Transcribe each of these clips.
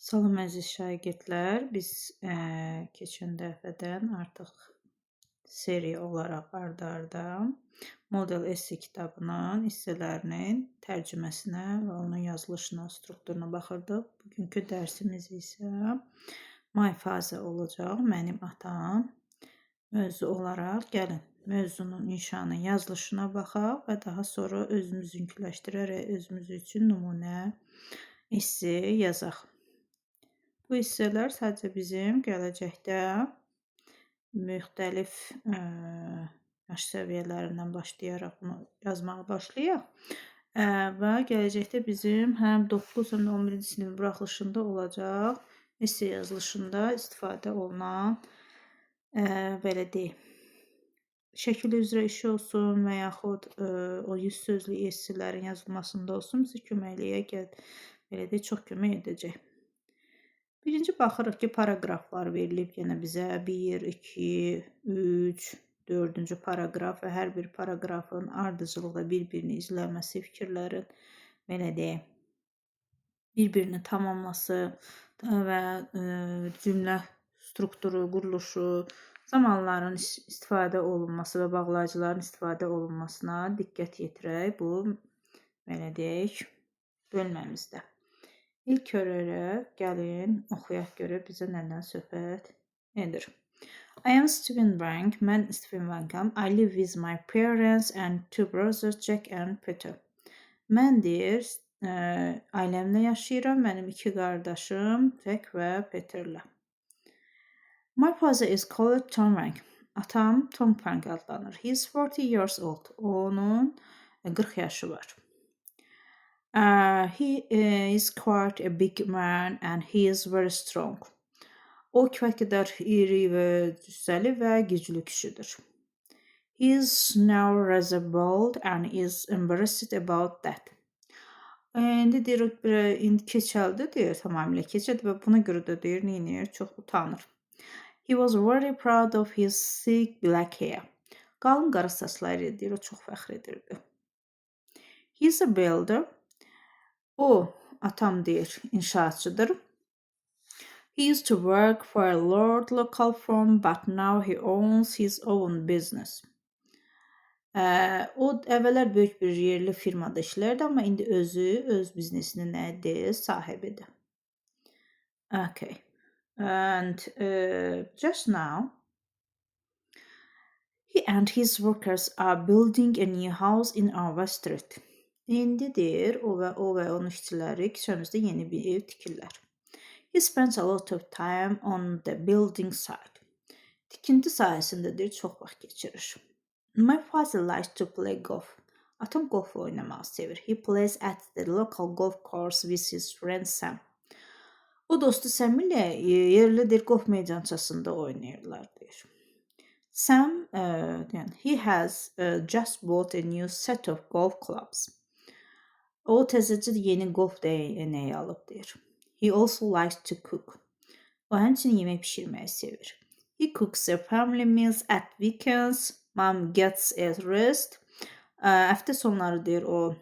Salam əziz şagirdlər, biz keçən dəfədən artıq seriya olaraq arda-arda Model Essay kitabının hissələrinin tərcüməsinə və onun yazılışına, strukturuna baxırdıq. Bugünkü dərsimiz isə My Father olacaq, mənim atam. Mövzu olaraq gəlin mövzunun inşanın yazılışına baxaq və daha sonra özümüzünküləşdirərək özümüz üçün nümunə essay yazaq. Bu hissələr sadəcə bizim gələcəkdə müxtəlif yaş səviyyələrindən başlayaraq bunu yazmağa başlayaq. Və gələcəkdə bizim həm 9, həm də 11-ci sinif buraxılışında olacaq essay yazılışında istifadə olunan belə deyək, şəkil üzrə işi olsun və yaxud o 100 sözlü essaylərin yazılmasında olsun bizə kömək eləyək, belə deyək, çox kömək edəcək. Birinci baxırıq ki, paraqraflar verilib yenə bizə 1, 2, 3, 4-cü paraqraf və hər bir paraqrafın ardıcılıqda bir-birini izləməsi, fikirlərin belə deyək, bir-birini tamamlaması və cümlə strukturu, quruluşu, zamanların istifadə olunması və bağlayıcıların istifadə olunmasına diqqət yetirək bu, belə deyək, bölməmizdə. İlk olaraq gəlin oxuyaq görək bizə nədən söhbət edir. I am Steven Wang. Mən Steven Wangam. I live with my parents and two brothers Jack and Peter. Mən deyir, ailəmlə yaşayıram. Mənim 2 qardaşım Jack və Peterlə. My father is called Tom Wang. Atam Tom Wang adlanır. He is 40 years old. Onun 40 yaşı var. He is quite a big man and he is very strong. O kifayət qədər iri və cüssəli və güclü kişidir. He is now rather bold and is embarrassed about that. İndi deyir, indi keçəldir, deyir, tamamilə keçəldir və buna görə də deyir, neynir, çox utanır. He was very proud of his thick black hair. Qalın qara saçları deyir, o çox fəxr edirdi. He is a builder. O, atam deyir, inşaatçıdır. He used to work for a large local firm, but now he owns his own business. O, əvvəllər böyük bir yerli firmada işlərdi, amma indi öz biznesinin nədir, sahibidir. Okay. And just now, he and his workers are building a new house in our street. İndi deyir, o və onun işçiləri küçəmizdə yeni bir ev tikirlər. He spends a lot of time on the building site. Tikinti sahəsində deyir, çox vaxt keçirir. My father likes to play golf. Atam golf oynamağı sevir. He plays at the local golf course with his friend Sam. O dostu Sam ilə yerli deyir, golf meydançasında oynayırlar deyir. Sam, he has just bought a new set of golf clubs. O təzəcə yeni golf dəyənəyi alıb deyir. He also likes to cook. O həmçinin yemək bişirməyi sevir. He cooks their family meals at weekends. Mom gets a rest. Həftə sonları deyir, o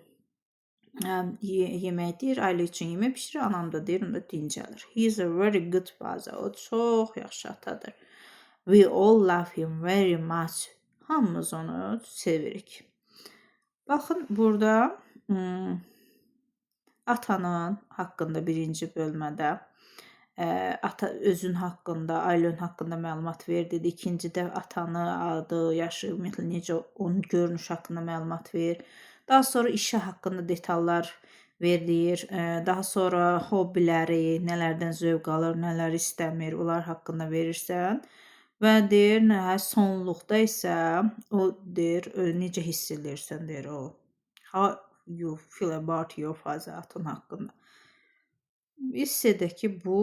yemək deyir, ailə üçün yemək bişirir, anam da deyir, onda dincəlir. He is a very good father. O çox yaxşı atadır. We all love him very much. Hamımız onu sevirik. Baxın, burada atanın haqqında birinci bölmədə ata özün haqqında, ailən haqqında məlumat ver dedi. İkincidə atanı, adı, yaşı, ümumiyyətlə necə onun görünüş haqqında məlumat ver. Daha sonra işi haqqında detallar verilir. Daha sonra hobbiləri, nələrdən zövq alır, nələr istəmir, onlar haqqında verirsən. Və deyir, sonluqda isə o deyir, necə hiss edirsən deyir o. How you feel about your father atın haqqında. Hissədək ki, bu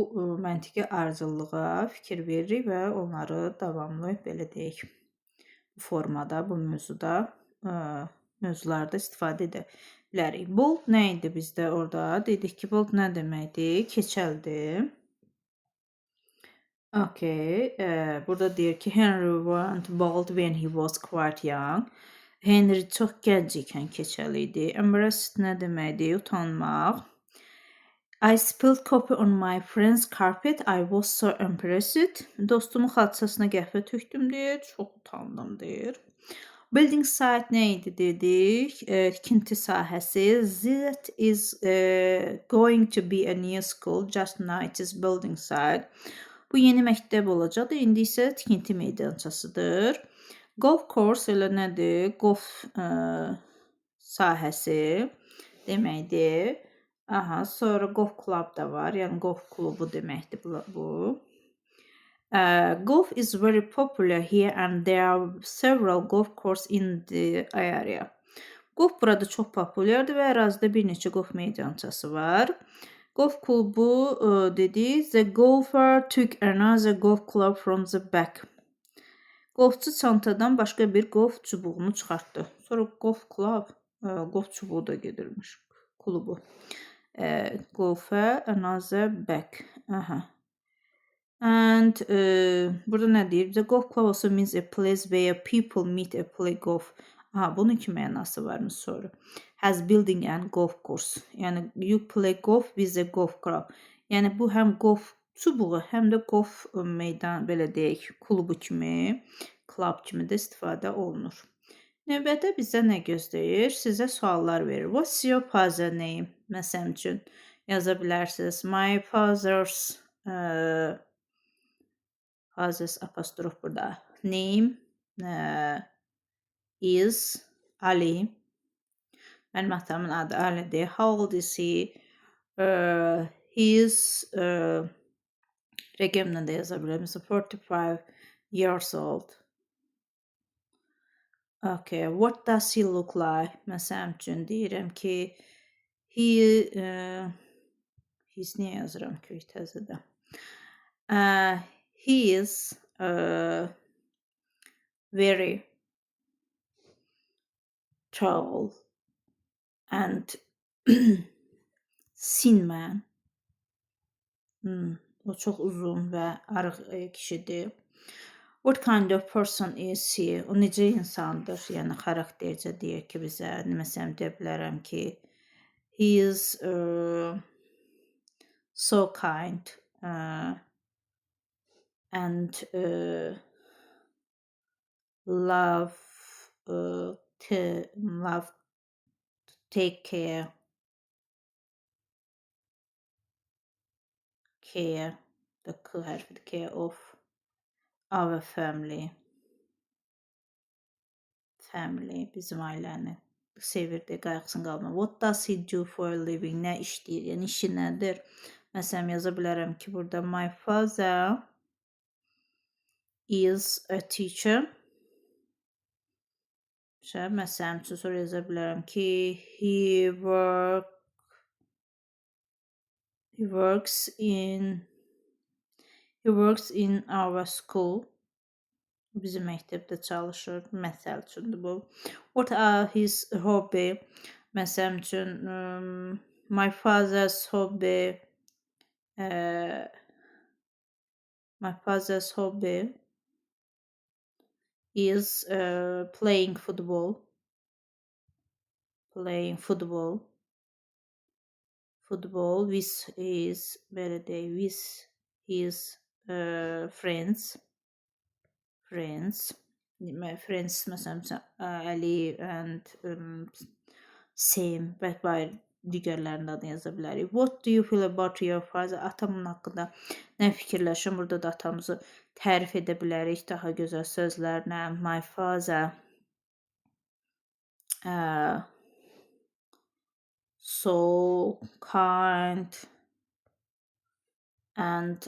məntiqi ardıcılığa fikir veririk və onları davamlı, belə deyək, bu formada, bu mövzuda, mövzularda istifadə edə bilərik. Bold nə idi bizdə orada? Dedik ki, bold nə deməkdir? Keçəldir. Okay, burada deyir ki, Henry went bald when he was quite young. Henry çox gənc ikən keçəli idi. Embarrassed nə deməkdir? Utanmaq. I spilled coffee on my friend's carpet. I was so embarrassed. Dostumun xalçasına qəhvə tökdüm deyir. Çox utandım deyir. Building site nə idi dedik? Tikinti sahəsi. That is going to be a new school. Just now it is building site. Bu yeni məktəb olacaqdı. İndi isə tikinti meydançasıdır. Golf course elə nədir? Golf sahəsi deməkdir. Aha, sonra golf club da var. Yəni golf klubu deməkdir bu. Golf is very popular here and there are several golf courses in the area. Golf burada çox populyardır və ərazidə bir neçə golf meydançası var. Golf klubu dedi, the golfer took another golf club from the back. Golfçu çantadan başqa bir golf çubuğunu çıxartdı. Sonra golf club, golf çubuğu da gedirmiş klubu. Golfer another back. Aha. And burada nə deyir? The golf club also means a place where people meet and play golf. Aha, bunun iki mənası varmış sonra. Has building and golf course. Yəni you play golf with a golf club. Yəni bu həm golf çubuğu, həm də golf meydan belə deyək, klubu kimi, club kimi də istifadə olunur. Növbədə bizə nə gözləyir? Sizə suallar verir. What's your father name? Məsələn üçün yaza bilərsiniz. My father's father's apostrof burada. Name is Ali. Mənim atamın adı Alidir. How old is he? He is rəqəmlə də yaza bilərsiniz. 45 years old. Okay, what does he look like? Məsələn üçün deyirəm ki, he's niyə yazıram ki, təzədə? He is very tall and thin man. O çox uzun və arıq kişidir. What kind of person is he? O necə insandır? Yəni xaraktercə deyək ki, bizə məsələn deyə bilərəm ki, he is so kind and love to take care the K hərfi, care of our family, bizim ailəni sevirdi, qayğısını qalma. What does he do for a living? Nə işləyir? Yəni işi nədir? Məsələn yaza bilərəm ki, burada my father is a teacher. Məsələn üçün sonra yaza bilərəm ki, he works in our school. Bizim məktəbdə çalışır. Məsəl üçündür bu. What are his hobby? Məsəl üçün my father's hobby is playing football with his friends. My friends məsələn Ali and Sam və digərlərinin adını yaza bilərik. What do you feel about your father? Atamın haqqında nə fikirləşirəm? Burada da atamızı tərif edə bilərik daha gözəl sözlərlə. My father so kind and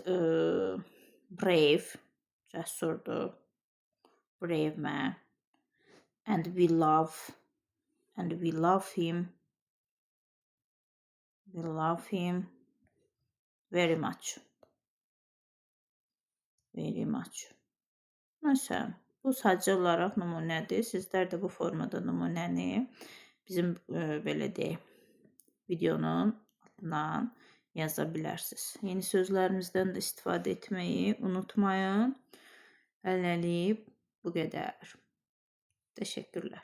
brave, cəsurdur, brave man, and we love him very much. Məsələn, bu sadəcə olaraq nümunədir. Sizlər də bu formada nümunəni bizim belə deyək, videonun altından yaza bilərsiniz. Yeni sözlərimizdən də istifadə etməyi unutmayın. Hələlik bu qədər. Təşəkkürlər.